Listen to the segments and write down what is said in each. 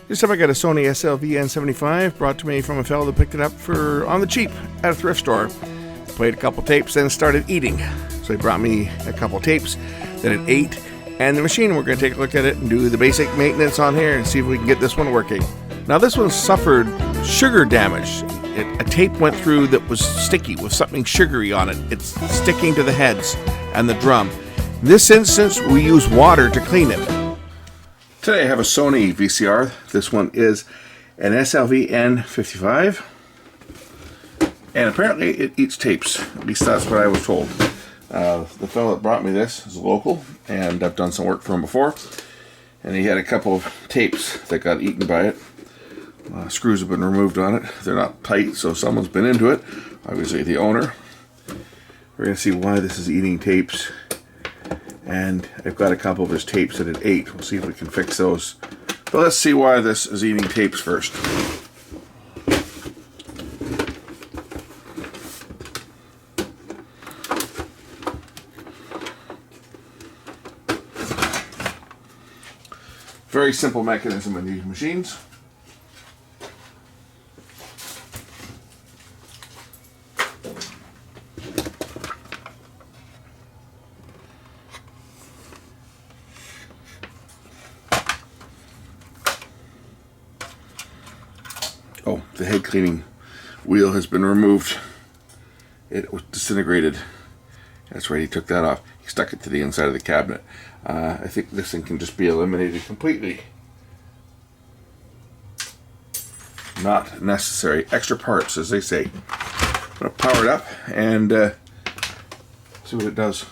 This time I got a Sony SLVN55 brought to me from a fellow that picked it up for on the cheap at a thrift store. Played a couple tapes, then started eating. So he brought me a couple tapes, then it ate, and the machine. We're going to take a look at it and do the basic maintenance on here and see if we can get this one working. Now this one suffered sugar damage. A tape went through that was sticky with something sugary on it. It's sticking to the heads and the drum. In this instance, we use water to clean it. Today I have a Sony VCR. This one is an SLVN55. And apparently it eats tapes. At least that's what I was told. The fellow that brought me this is a local, and I've done some work for him before. And he had a couple of tapes that got eaten by it. Screws have been removed on it. They're not tight, so someone's been into it. Obviously the owner. We're going to see why this is eating tapes. And I've got a couple of his tapes that it ate. We'll see if we can fix those. But let's see why this is eating tapes first. Very simple mechanism in these machines. Oh, the head cleaning wheel has been removed. It was disintegrated. That's right, he took that off. He stuck it to the inside of the cabinet. I think this thing can just be eliminated completely. Not necessary. Extra parts, as they say. I'm going to power it up and see what it does.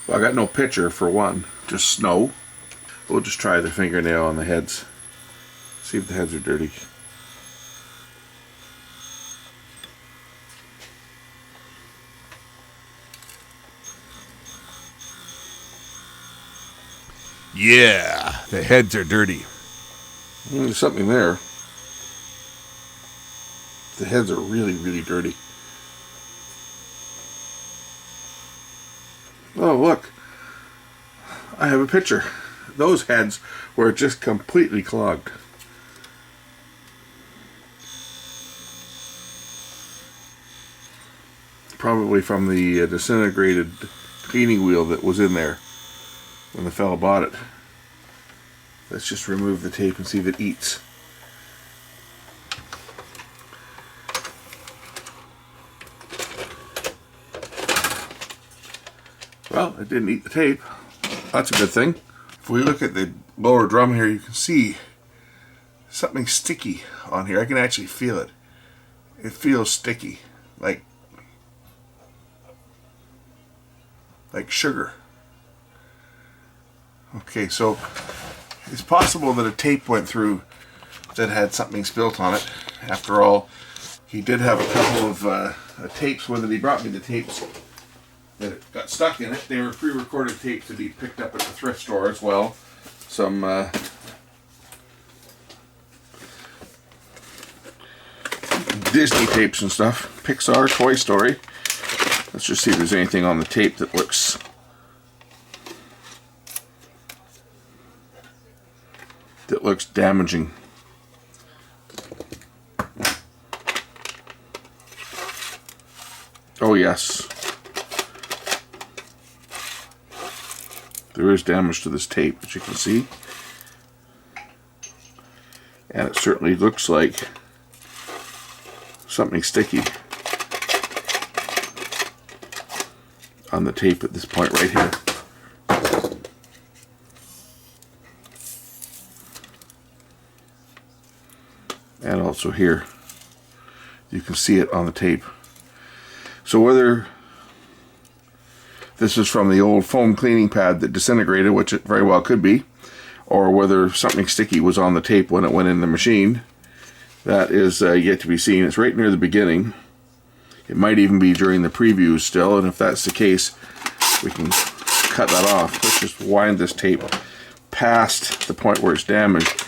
Well, I got no picture for one, just snow. We'll just try the fingernail on the heads. See if the heads are dirty. Yeah, the heads are dirty. There's something there. The heads are really, really dirty. Oh, look. I have a picture. Those heads were just completely clogged. Probably from the disintegrated cleaning wheel that was in there when the fellow bought it. Let's just remove the tape and see if it eats. Well, it didn't eat the tape. That's a good thing. If we look at the lower drum here, you can see something sticky on here. I can actually feel it. It feels sticky, like sugar. Okay, so it's possible that a tape went through that had something spilt on it. After all, he did have a couple of tapes when he brought me the tapes that got stuck in it. They were pre-recorded tapes that he picked up at the thrift store as well. Some Disney tapes and stuff. Pixar, Toy Story. Let's just see if there's anything on the tape that looks damaging. Oh yes. There is damage to this tape, as you can see. And it certainly looks like something sticky on the tape at this point right here. And also here. You can see it on the tape. So whether this is from the old foam cleaning pad that disintegrated, which it very well could be, or whether something sticky was on the tape when it went in the machine, that is yet to be seen. It's right near the beginning. It might even be during the previews still, and if that's the case, we can cut that off. Let's just wind this tape past the point where it's damaged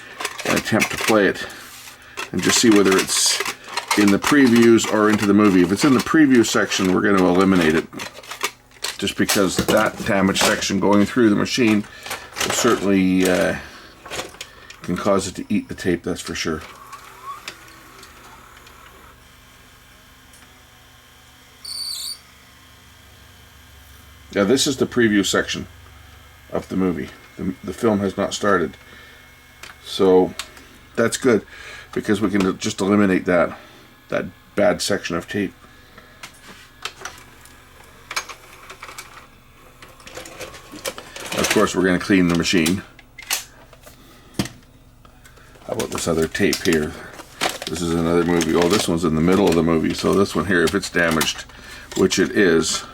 and attempt to play it and just see whether it's in the previews or into the movie. If it's in the preview section, we're going to eliminate it, just because that damaged section going through the machine will certainly can cause it to eat the tape, that's for sure. Now this is the preview section of the movie. The film has not started. So that's good, because we can just eliminate that bad section of tape. Of course, we're going to clean the machine. How about this other tape here? This is another movie. Oh, this one's in the middle of the movie. So this one here, if it's damaged, which it is,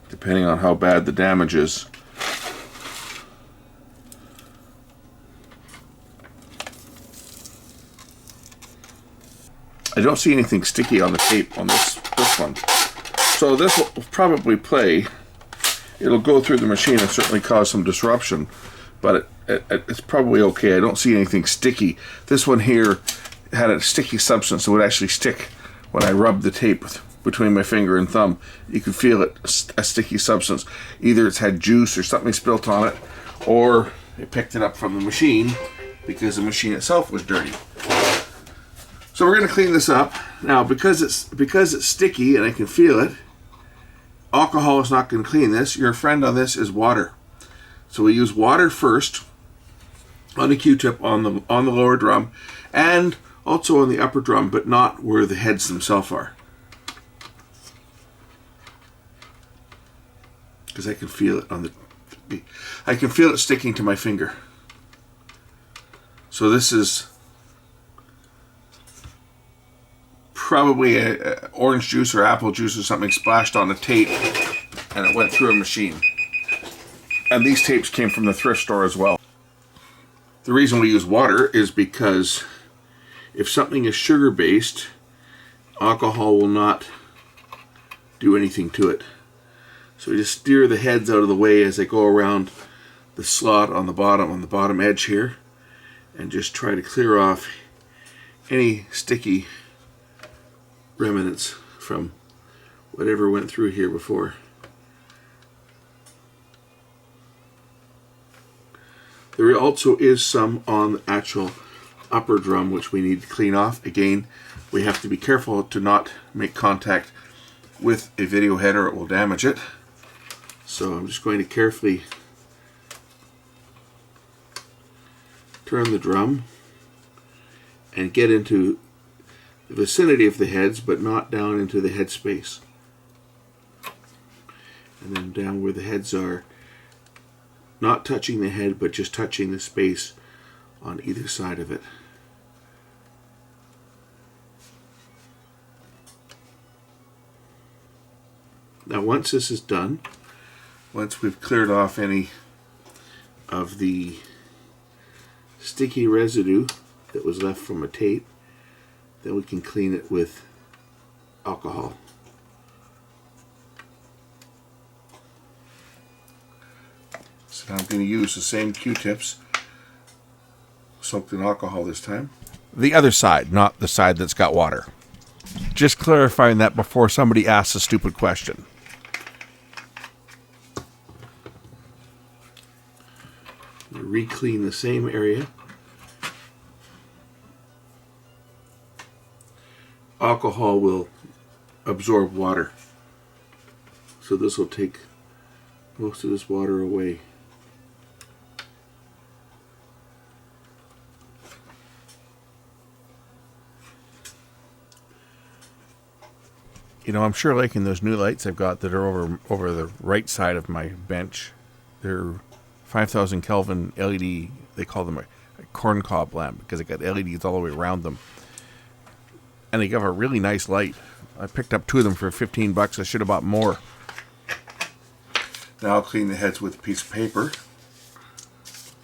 depending on how bad the damage is, I don't see anything sticky on the tape on this one. So this will probably play. It'll go through the machine and certainly cause some disruption, but it's probably okay. I don't see anything sticky. This one here had a sticky substance that would actually stick when I rubbed the tape between my finger and thumb. You could feel it, a sticky substance. Either it's had juice or something spilt on it, or it picked it up from the machine because the machine itself was dirty. So we're going to clean this up. Now, because it's sticky and I can feel it, alcohol is not going to clean this. Your friend on this is water. So we use water first on the Q-tip on the lower drum, and also on the upper drum, but not where the heads themselves are, because I can feel it I can feel it sticking to my finger. So this is probably a orange juice or apple juice or something splashed on the tape, and it went through a machine. And these tapes came from the thrift store as well. The reason we use water is because if something is sugar based, alcohol will not do anything to it. So we just steer the heads out of the way as they go around the slot on the bottom edge here, and just try to clear off any sticky remnants from whatever went through here before. There also is some on the actual upper drum which we need to clean off. Again, we have to be careful to not make contact with a video head or it will damage it. So I'm just going to carefully turn the drum and get into the vicinity of the heads, but not down into the head space. And then down where the heads are, not touching the head, but just touching the space on either side of it. Now once this is done, once we've cleared off any of the sticky residue that was left from a tape, then we can clean it with alcohol. So now I'm going to use the same Q-tips soaked in alcohol this time. The other side, not the side that's got water. Just clarifying that before somebody asks a stupid question. Re-clean the same area. Alcohol will absorb water, so this will take most of this water away. You know, I'm sure liking those new lights I've got that are over the right side of my bench. They're 5,000 Kelvin LED. They call them a corncob lamp because they got LEDs all the way around them. And they give a really nice light. I picked up 2 of them for 15 bucks. I should have bought more. Now I'll clean the heads with a piece of paper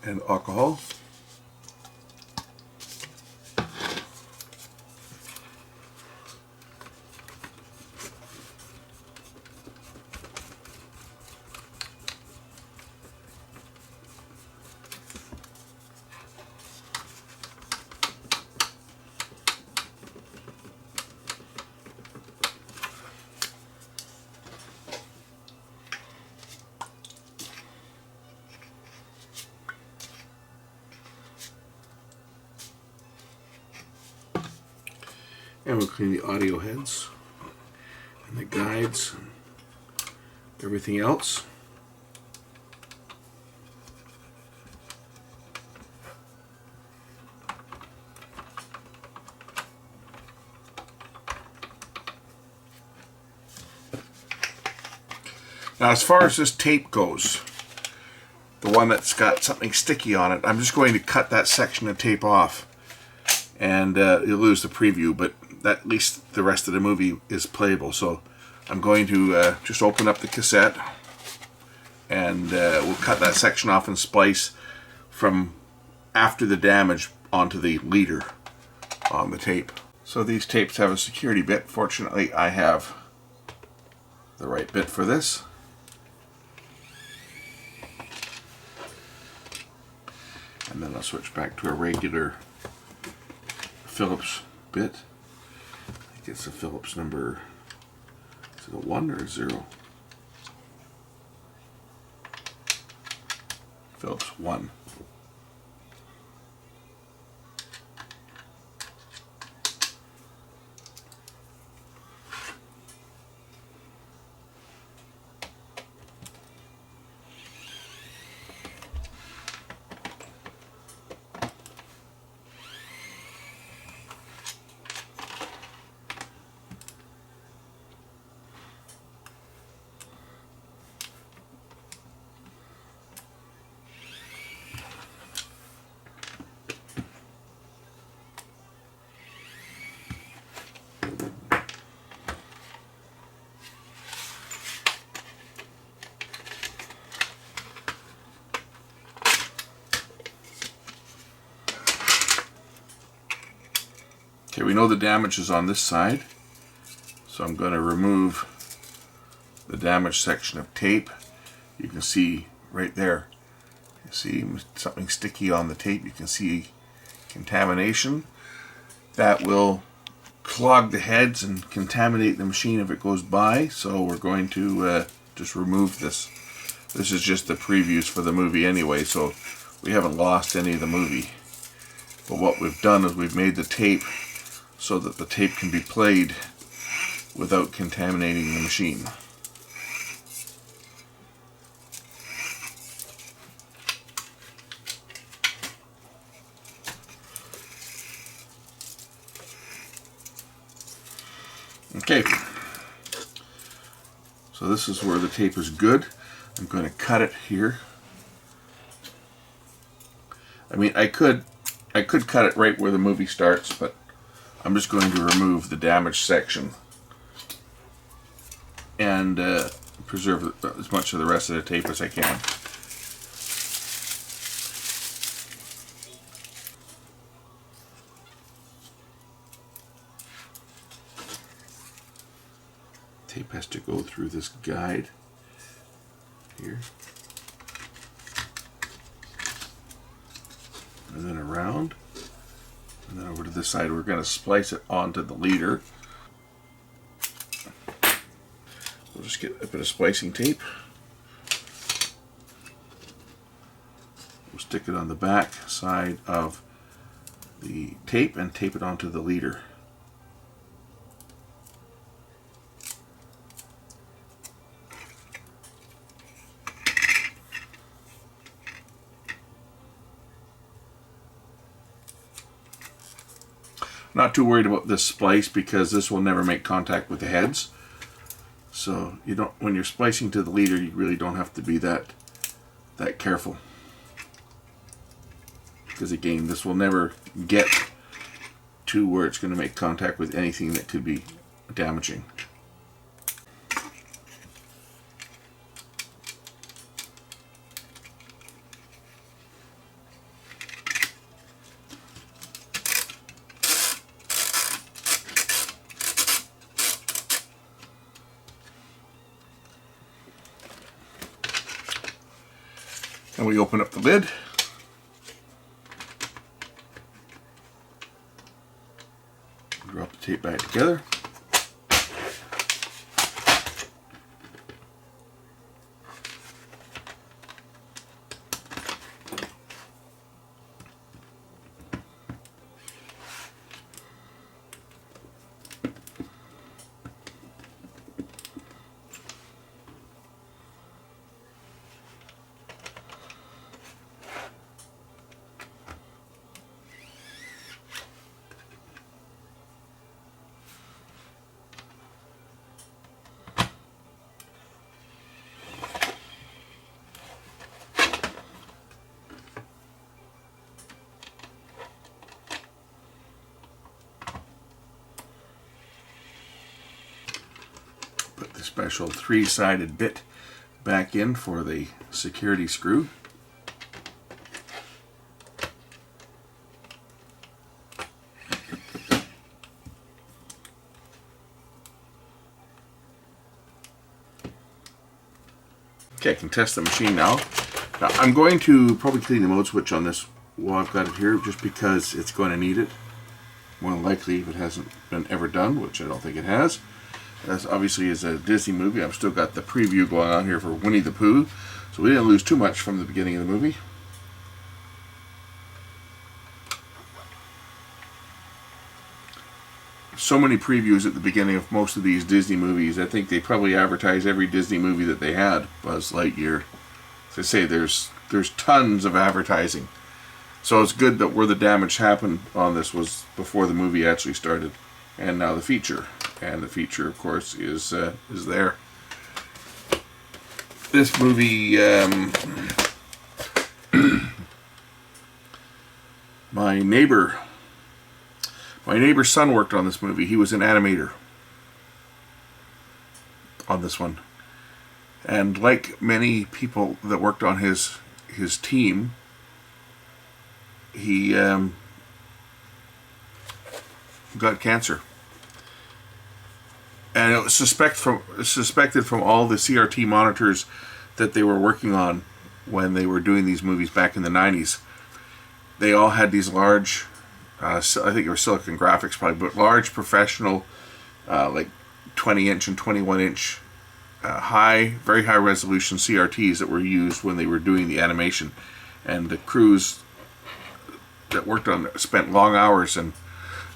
and alcohol. And we'll clean the audio heads and the guides and everything else. Now, as far as this tape goes, the one that's got something sticky on it, I'm just going to cut that section of tape off, and you'll lose the preview, but at least the rest of the movie is playable. So I'm going to just open up the cassette, and we'll cut that section off and splice from after the damage onto the leader on the tape. So these tapes have a security bit. Fortunately, I have the right bit for this. And then I'll switch back to a regular Phillips bit. I think it's a Phillips number, is it a 1 or a 0? Phillips 1. Okay, we know the damage is on this side, so I'm going to remove the damaged section of tape. You can see right there, you see something sticky on the tape. You can see contamination. That will clog the heads and contaminate the machine if it goes by, so we're going to just remove this. This is just the previews for the movie anyway, so we haven't lost any of the movie. But what we've done is we've made the tape so that the tape can be played without contaminating the machine. Okay, so this is where the tape is good. I'm going to cut it here. I mean, I could cut it right where the movie starts, but I'm just going to remove the damaged section and preserve as much of the rest of the tape as I can. Tape has to go through this guide here and then around. And then over to this side, we're going to splice it onto the leader. We'll just get a bit of splicing tape. We'll stick it on the back side of the tape and tape it onto the leader. Not too worried about this splice because this will never make contact with the heads. So you don't, when you're splicing to the leader, you really don't have to be that careful. Because again, this will never get to where it's going to make contact with anything that could be damaging. And we open up the lid. Drop the tape back together. special 3-sided bit back in for the security screw. Okay, I can test the machine now. Now I'm going to probably clean the mode switch on this while I've got it here, just because it's going to need it. More than likely, if it hasn't been ever done, which I don't think it has. This obviously is a Disney movie. I've still got the preview going on here for Winnie the Pooh, so we didn't lose too much from the beginning of the movie. So many previews at the beginning of most of these Disney movies. I think they probably advertise every Disney movie that they had. Buzz Lightyear. As I say, there's tons of advertising. So it's good that where the damage happened on this was before the movie actually started. And now the feature. And the feature, of course, is there. This movie, my neighbor's son worked on this movie. He was an animator on this one. And like many people that worked on his team, he got cancer. And it was suspected from all the CRT monitors that they were working on when they were doing these movies back in the 90s. They all had these large, I think it was Silicon Graphics probably, but large professional, like 20-inch and 21-inch, very high resolution CRTs that were used when they were doing the animation. And the crews that worked on it spent long hours, and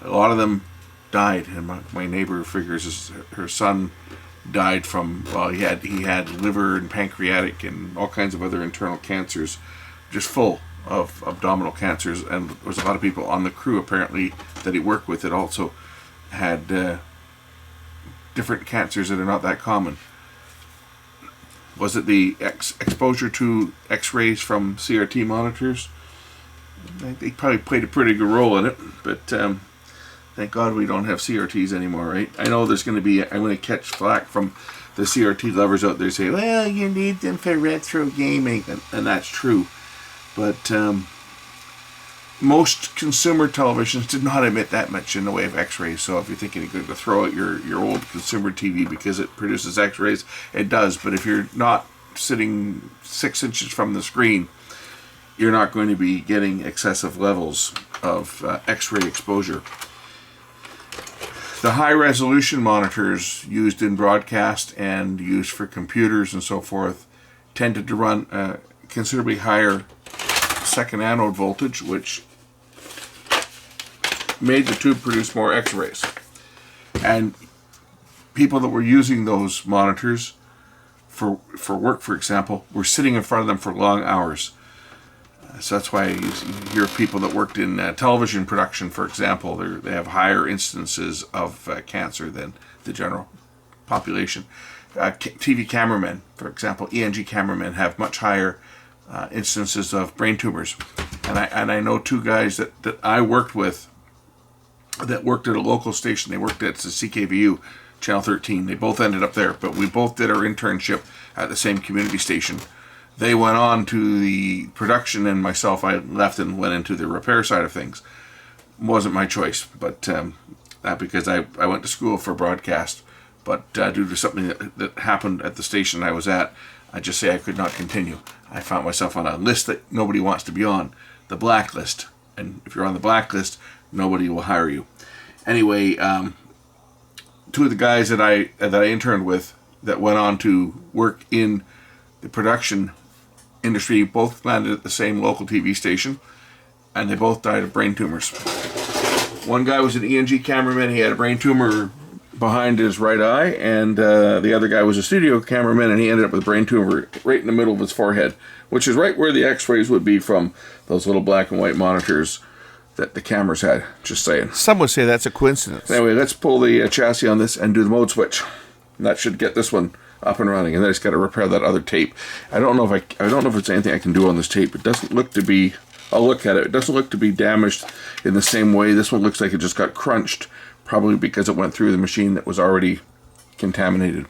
a lot of them died. And my neighbor figures her son died from, well, he had liver and pancreatic and all kinds of other internal cancers, just full of abdominal cancers. And there was a lot of people on the crew apparently that he worked with that also had different cancers that are not that common. Was it the exposure to X-rays from CRT monitors? They probably played a pretty good role in it, but thank God we don't have CRTs anymore, right? I know I'm going to catch flack from the CRT lovers out there say, well, you need them for retro gaming, and that's true. But most consumer televisions did not emit that much in the way of X-rays, so if you're thinking you're going to throw out your old consumer TV because it produces X-rays, it does. But if you're not sitting 6 inches from the screen, you're not going to be getting excessive levels of X-ray exposure. The high-resolution monitors used in broadcast and used for computers and so forth tended to run considerably higher second anode voltage, which made the tube produce more X-rays. And people that were using those monitors for work, for example, were sitting in front of them for long hours. So that's why you hear people that worked in television production, for example, they have higher instances of cancer than the general population. TV cameramen, for example, ENG cameramen have much higher instances of brain tumors. And I know two guys that I worked with that worked at a local station. They worked at the CKVU, Channel 13. They both ended up there, but we both did our internship at the same community station. They went on to the production, and myself, I left and went into the repair side of things. Wasn't my choice, but that because I went to school for broadcast, but due to something that happened at the station I was at, I just say I could not continue. I found myself on a list that nobody wants to be on, the blacklist. And if you're on the blacklist, nobody will hire you. Anyway, two of the guys that I interned with that went on to work in the production industry both landed at the same local TV station, and they both died of brain tumors. One guy was an ENG cameraman. He had a brain tumor behind his right eye, and the other guy was a studio cameraman, and he ended up with a brain tumor right in the middle of his forehead, which is right where the X-rays would be from those little black and white monitors that the cameras had. Just saying. Some would say that's a coincidence. Anyway, let's pull the chassis on this and do the mode switch. And that should get this one up and running, and then I just got to repair that other tape. I don't know if it's anything I can do on this tape. It doesn't look to be. I'll look at it. It doesn't look to be damaged in the same way. This one looks like it just got crunched, probably because it went through the machine that was already contaminated.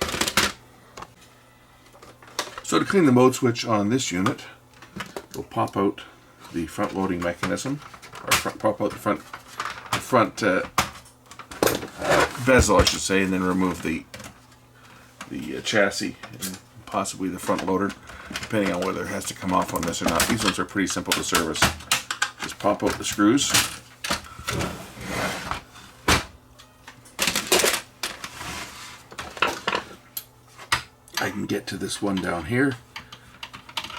So to clean the mode switch on this unit, we'll pop out the front loading mechanism, or pop out the front bezel, I should say, and then remove the chassis and possibly the front loader, depending on whether it has to come off on this or not. These ones are pretty simple to service. Just pop out the screws. I can get to this one down here,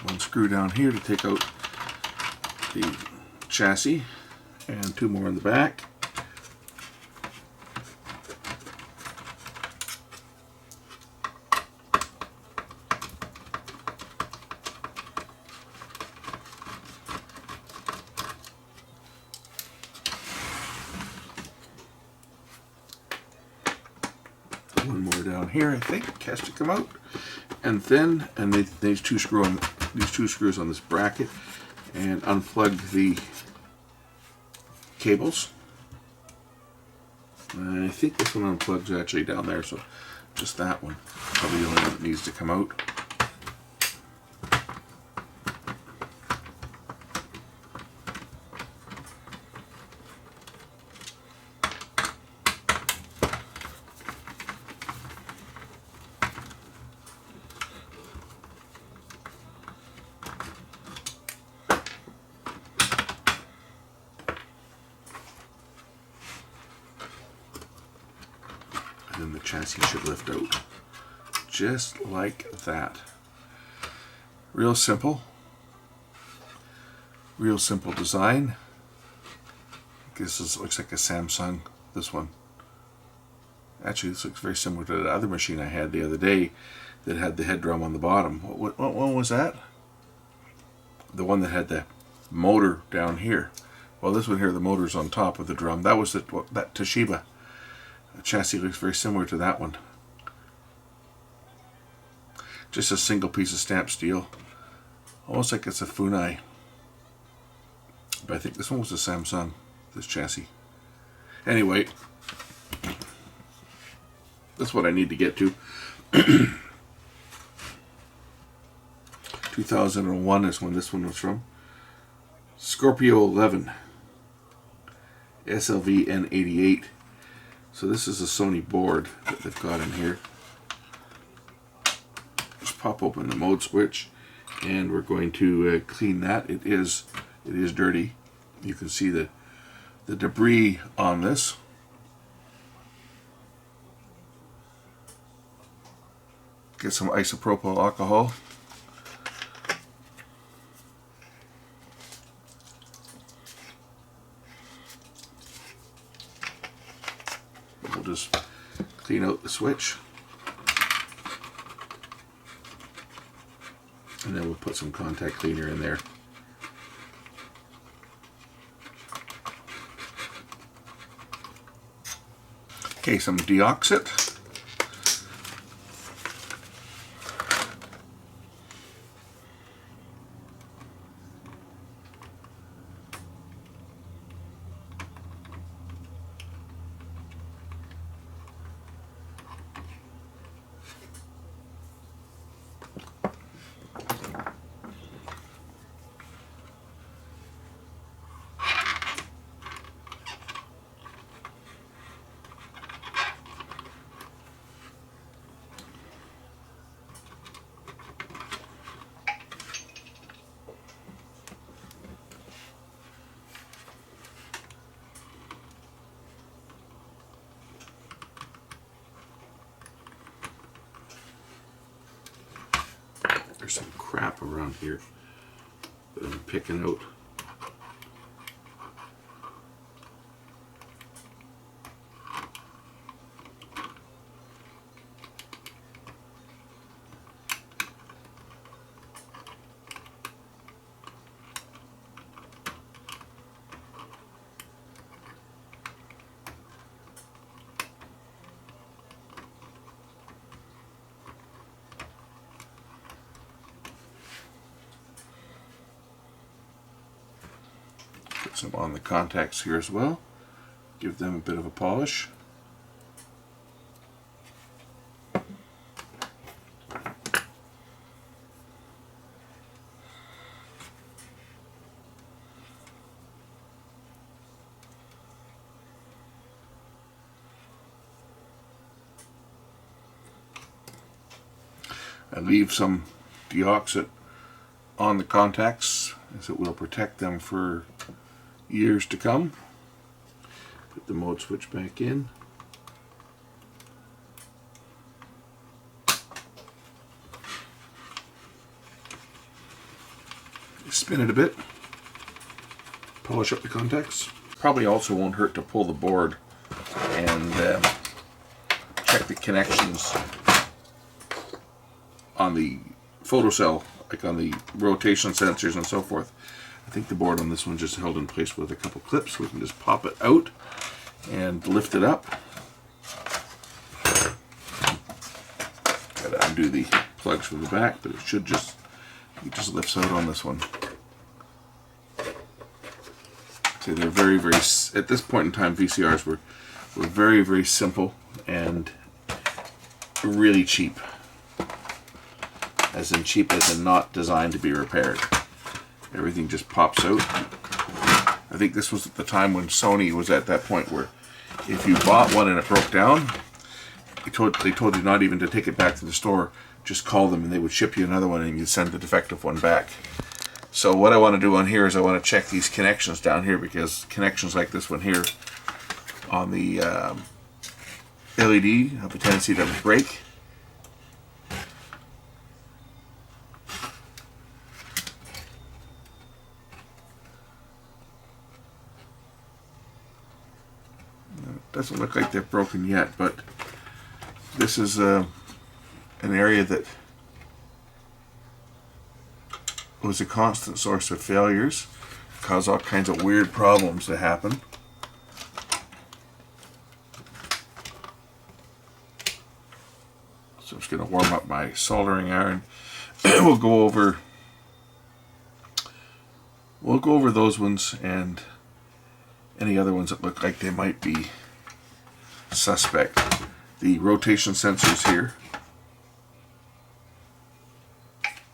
one screw down here to take out the chassis, and two more in the back. One more down here, I think, has to come out, and then these two screws on this bracket, and unplug the cables. And I think this one unplugs actually down there, so just that one, probably the only one that needs to come out. And then the chassis should lift out just like that. Real simple design. Looks like a Samsung, this one. Actually, this looks very similar to the other machine I had the other day that had the head drum on the bottom. What one was that? The one that had the motor down here. Well, this one here, the motor's on top of the drum. That was that Toshiba. The chassis looks very similar to that one. Just a single piece of stamped steel. Almost like it's a Funai. But I think this one was a Samsung, this chassis. Anyway, that's what I need to get to. 2001 is when this one was from. Scorpio 11. SLVN55. So this is a Sony board that they've got in here. Just pop open the mode switch, and we're going to clean that. It is dirty. You can see the debris on this. Get some isopropyl alcohol. We'll just clean out the switch, and then we'll put some contact cleaner in there. Okay, some deoxit. There's some crap around here that I'm picking out. Put some on the contacts here as well. Give them a bit of a polish. I leave some deoxit on the contacts as it will protect them for years to come. Put the mode switch back in. Spin it a bit. Polish up the contacts. Probably also won't hurt to pull the board and check the connections on the photocell, like on the rotation sensors and so forth. I think the board on this one just held in place with a couple clips. We can just pop it out and lift it up. Gotta undo the plugs from the back, but it should just, it just lifts out on this one. So they're very, very, at this point in time, VCRs were very, very simple and really cheap. As in cheap as in not designed to be repaired. Everything just pops out. I think this was at the time when Sony was at that point where if you bought one and it broke down, they told you not even to take it back to the store, just call them and they would ship you another one and you'd send the defective one back. So what I want to do on here is I want to check these connections down here, because connections like this one here on the LED have a tendency to break. Doesn't look like they're broken yet, but this is an area that was a constant source of failures, cause all kinds of weird problems to happen. So I'm just going to warm up my soldering iron. We'll go over those ones and any other ones that look like they might be suspect. The rotation sensors here,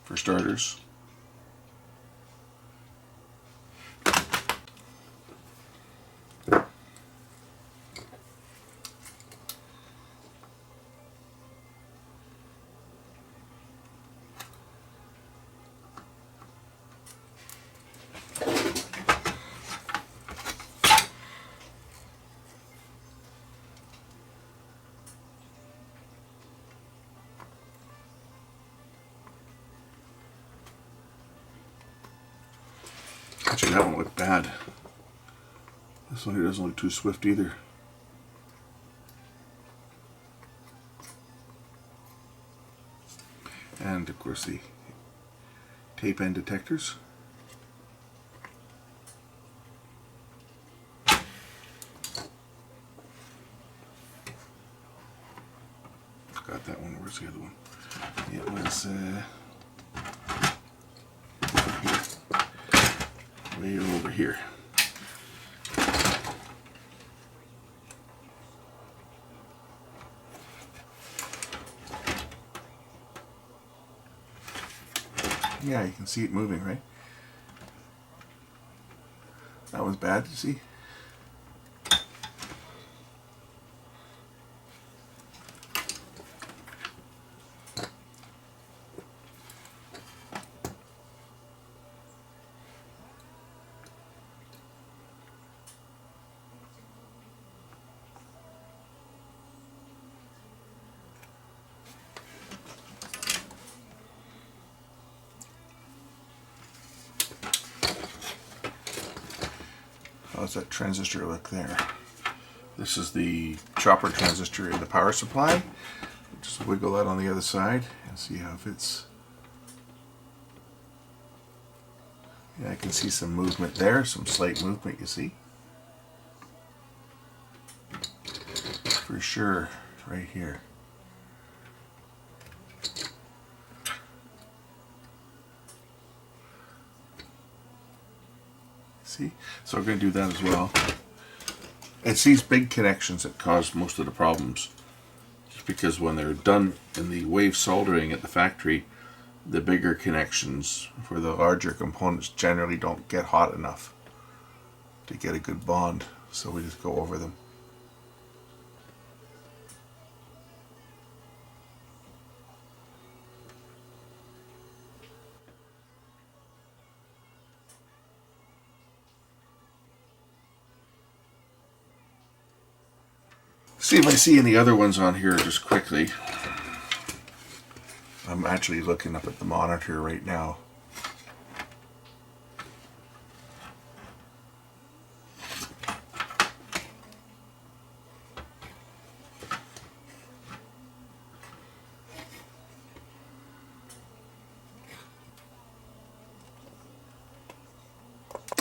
for starters. Actually, that won't look bad. This one here doesn't look too swift either. And of course the tape end detectors. Got that one. Where's the other one? It was way over here. Yeah, you can see it moving, right? That was bad to see. How's that transistor look there? This is the chopper transistor in the power supply. Just wiggle that on the other side and see how it fits. Yeah, I can see some movement there, some slight movement, you see. For sure, right here. See? So we're going to do that as well. It's these big connections that cause most of the problems. Just because when they're done in the wave soldering at the factory, the bigger connections for the larger components generally don't get hot enough to get a good bond. So we just go over them. See if I see any other ones on here just quickly. I'm actually looking up at the monitor right now.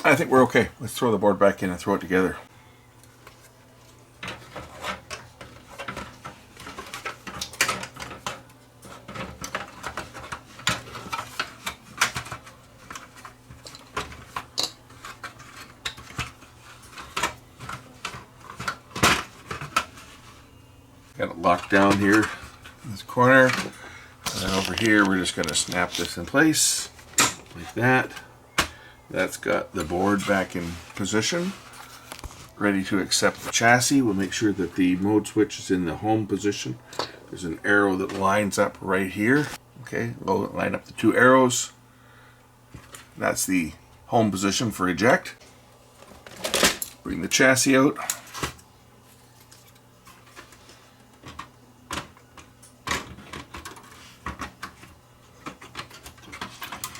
I think we're okay. Let's throw the board back in and throw it together. Got it locked down here in this corner. And then over here, we're just going to snap this in place like that. That's got the board back in position, ready to accept the chassis. We'll make sure that the mode switch is in the home position. There's an arrow that lines up right here. Okay, we'll line up the two arrows. That's the home position for eject. Bring the chassis out.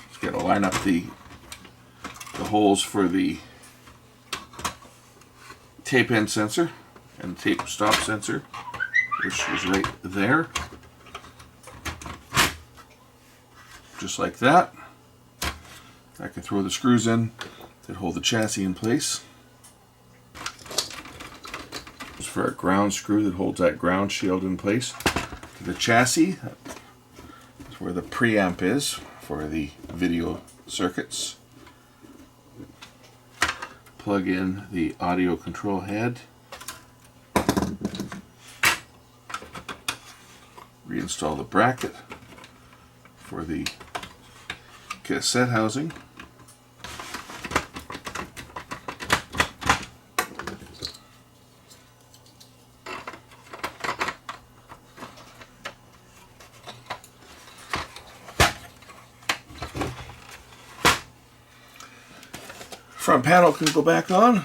Just got to line up the holes for the tape end sensor and tape stop sensor, which is right there. Just like that. I can throw the screws in that hold the chassis in place. This is for a ground screw that holds that ground shield in place. The chassis, that's where the preamp is for the video circuits. Plug in the audio control head. Reinstall the bracket for the cassette housing. Front panel can go back on.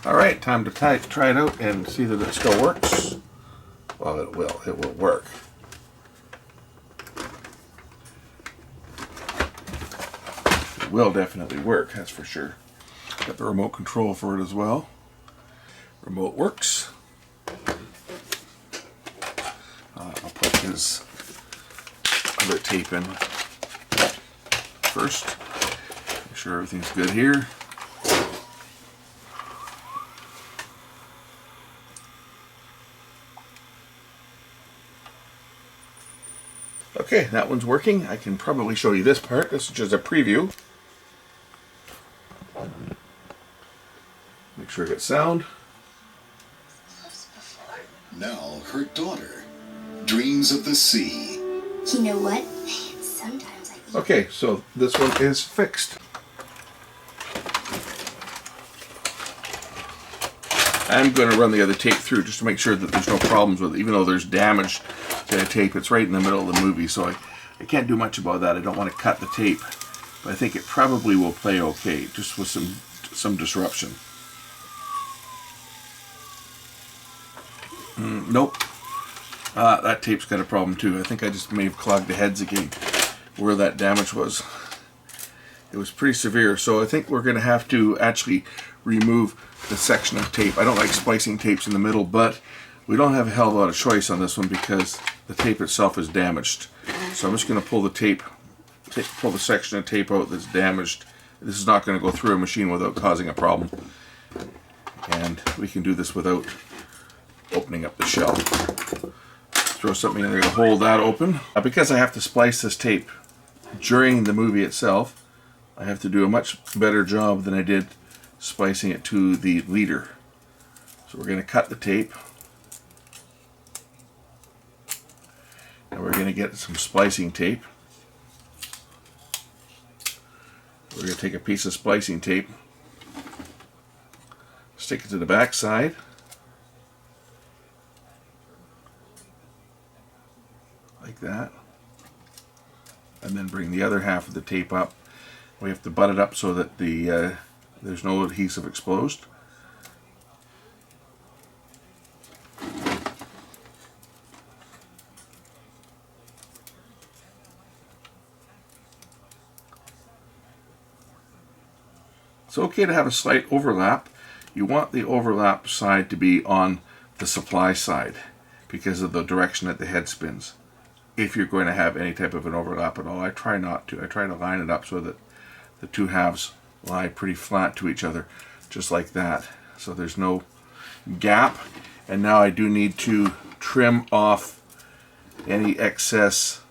Alright, time to try it out and see that it still works. Well, it will work. Will definitely work, that's for sure. Got the remote control for it as well. Remote works. I'll put his other tape in first. Make sure everything's good here. Okay, that one's working. I can probably show you this part. This is just a preview. Make sure I get sound. Now her daughter dreams of the sea. You know what? Sometimes I... Okay, so this one is fixed. I'm going to run the other tape through just to make sure that there's no problems with it. Even though there's damage to the tape, it's right in the middle of the movie, so I can't do much about that. I don't want to cut the tape, but I think it probably will play okay, just with some disruption. Nope. That tape's got a problem too. I think I just may have clogged the heads again where that damage was. It was pretty severe, so I think we're going to have to actually remove the section of tape. I don't like splicing tapes in the middle, but we don't have a hell of a lot of choice on this one because the tape itself is damaged. So I'm just going to pull the pull the section of tape out that's damaged. This is not going to go through a machine without causing a problem. And we can do this without opening up the shell. Throw something in there to hold that open. Because I have to splice this tape during the movie itself, I have to do a much better job than I did splicing it to the leader. So we're going to cut the tape. And we're going to get some splicing tape. We're going to take a piece of splicing tape stick it to the back side. Like that. And then bring the other half of the tape up. We have to butt it up so that there's no adhesive exposed. It's okay to have a slight overlap. You want the overlap side to be on the supply side because of the direction that the head spins. If you're going to have any type of an overlap at all, I try not to. I try to line it up so that the two halves lie pretty flat to each other, just like that. So there's no gap. And now I do need to trim off any excess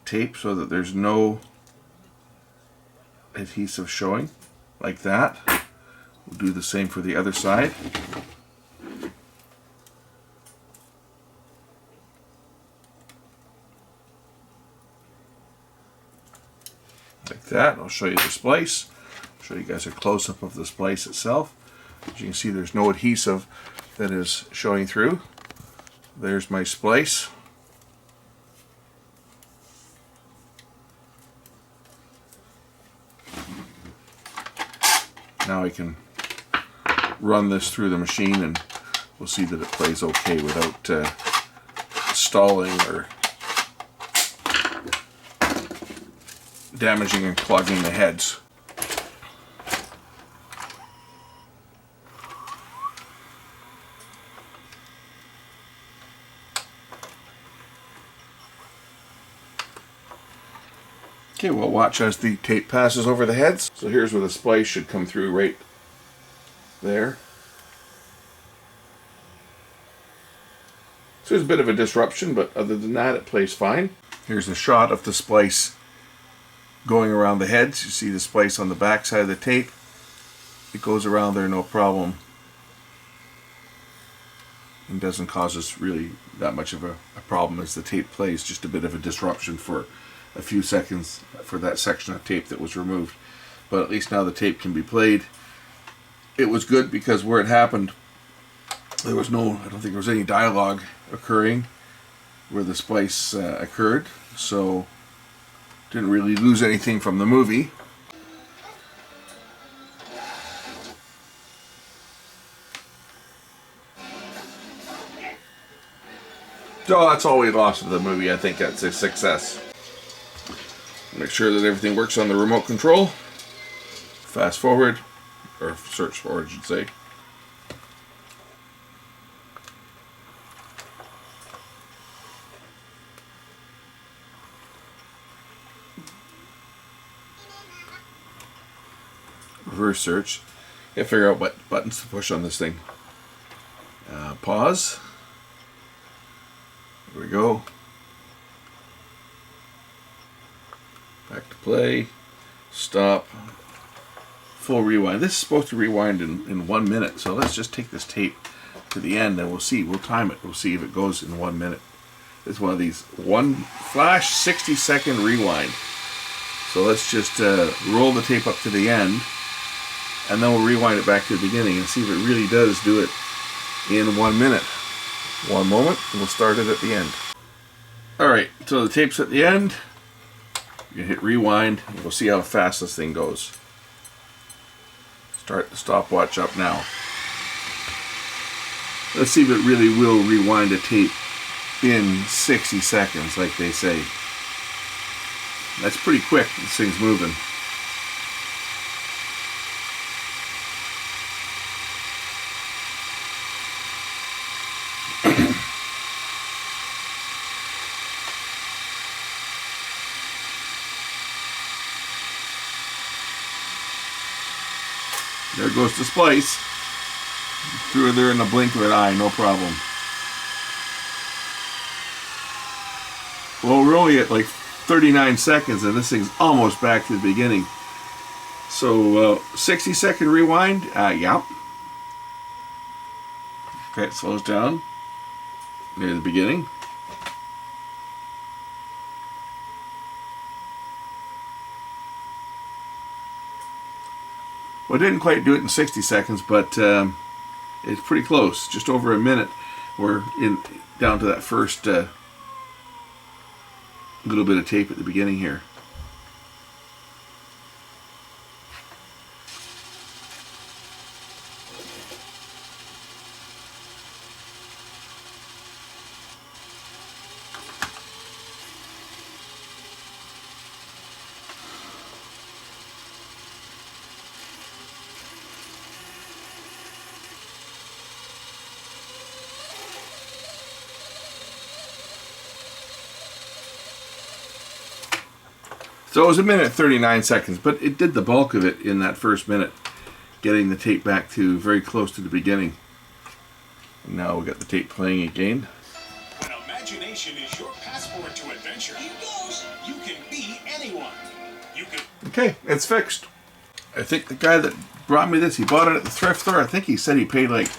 tape so that there's no adhesive showing, like that. We'll do the same for the other side. Like that. I'll show you the splice. I'll show you guys a close-up of the splice itself. As you can see, there's no adhesive that is showing through. There's my splice. Now I can run this through the machine and we'll see that it plays okay without stalling or damaging and clogging the heads. Okay, we'll watch as the tape passes over the heads. So here's where the splice should come through right there. So there's a bit of a disruption, but other than that, it plays fine. Here's a shot of the splice going around the heads. You see the splice on the back side of the tape. It goes around there no problem. And doesn't cause us really that much of a problem as the tape plays. Just a bit of a disruption for a few seconds for that section of tape that was removed. But at least now the tape can be played. It was good because where it happened, there was no, I don't think there was any dialogue occurring where the splice occurred. So didn't really lose anything from the movie. So that's all we lost of the movie. I think that's a success. Make sure that everything works on the remote control. Fast forward, or search forward, I should say. Reverse search. You gotta figure out what buttons to push on this thing. Pause. There we go. Back to play. Stop. Full rewind. This is supposed to rewind in 1 minute, so let's just take this tape to the end and we'll see. We'll time it. We'll see if it goes in 1 minute. It's one of these one flash 60-second rewind. So let's just roll the tape up to the end and then we'll rewind it back to the beginning and see if it really does do it in 1 minute. 1 moment, and we'll start it at the end. Alright, so the tape's at the end. You can hit rewind, and we'll see how fast this thing goes. Start the stopwatch up now. Let's see if it really will rewind a tape in 60 seconds, like they say. That's pretty quick, this thing's moving. There goes the splice. Through there in the blink of an eye, no problem. Well, we're only at like 39 seconds and this thing's almost back to the beginning. So 60-second rewind, yep. Okay, it slows down near the beginning. Well, I didn't quite do it in 60 seconds, but it's pretty close. Just over a minute. We're down to that first little bit of tape at the beginning here. So it was 1:39 seconds, but it did the bulk of it in that first minute, getting the tape back to very close to the beginning. And now we got the tape playing again. When imagination is your passport to adventure, here goes. You can be anyone. You can. Okay, it's fixed. I think the guy that brought me this, he bought it at the thrift store. I think he said he paid like,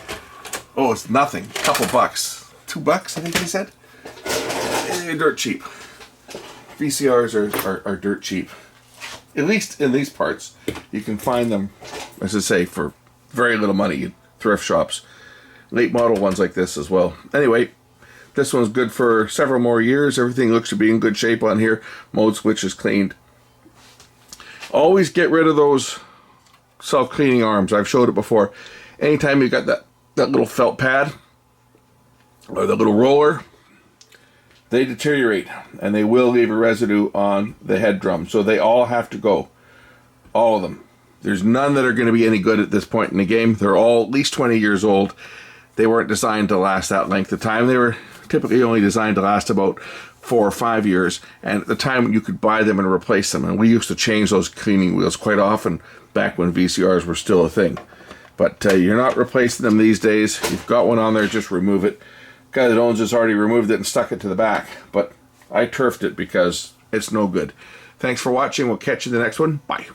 oh, it's nothing, a couple bucks, $2, I think he said. Dirt cheap. VCRs are dirt cheap. At least in these parts. You can find them, as I say, for very little money in thrift shops. Late model ones like this as well. Anyway, this one's good for several more years. Everything looks to be in good shape on here. Mode switch is cleaned. Always get rid of those self-cleaning arms. I've showed it before. Anytime you got that little felt pad or the little roller, they deteriorate and they will leave a residue on the head drum. So they all have to go. All of them. There's none that are going to be any good at this point in the game. They're all at least 20 years old. They weren't designed to last that length of time. They were typically only designed to last about 4 or 5 years. And at the time you could buy them and replace them. And we used to change those cleaning wheels quite often back when VCRs were still a thing. But you're not replacing them these days. You've got one on there, just remove it. Guy that owns it's already removed it and stuck it to the back, but I turfed it because it's no good. Thanks for watching. We'll catch you in the next one. Bye.